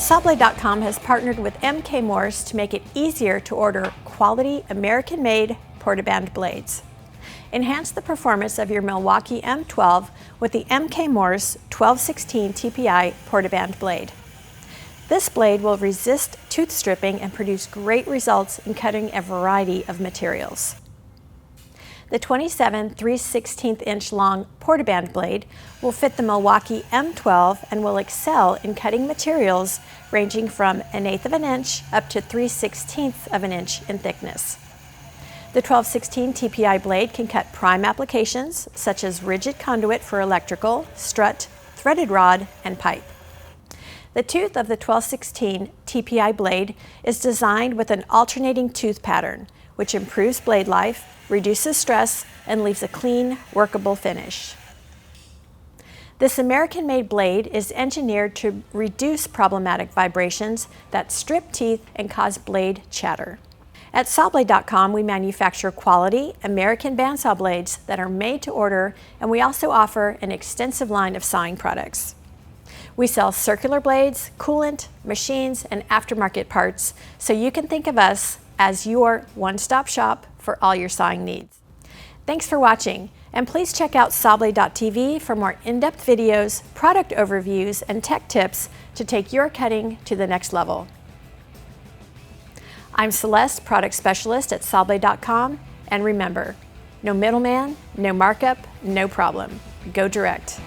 Sawblade.com has partnered with MK Morse to make it easier to order quality American-made porta-band blades. Enhance the performance of your Milwaukee M12 with the MK Morse 1216 TPI porta-band blade. This blade will resist tooth stripping and produce great results in cutting a variety of materials. The 27 3/16 inch long porta-band blade will fit the Milwaukee M12 and will excel in cutting materials ranging from 1/8 of an inch up to 3/16 of an inch in thickness. The 1216 TPI blade can cut prime applications such as rigid conduit for electrical, strut, threaded rod, and pipe. The tooth of the 1216 TPI blade is designed with an alternating tooth pattern, which improves blade life, reduces stress, and leaves a clean, workable finish. This American-made blade is engineered to reduce problematic vibrations that strip teeth and cause blade chatter. At Sawblade.com, we manufacture quality American bandsaw blades that are made to order, and we also offer an extensive line of sawing products. We sell circular blades, coolant, machines, and aftermarket parts, so you can think of us as your one-stop shop for all your sawing needs. Thanks for watching, and please check out Sawblade.tv for more in-depth videos, product overviews, and tech tips to take your cutting to the next level. I'm Celeste, Product Specialist at Sawblade.com, and remember, no middleman, no markup, no problem. Go direct.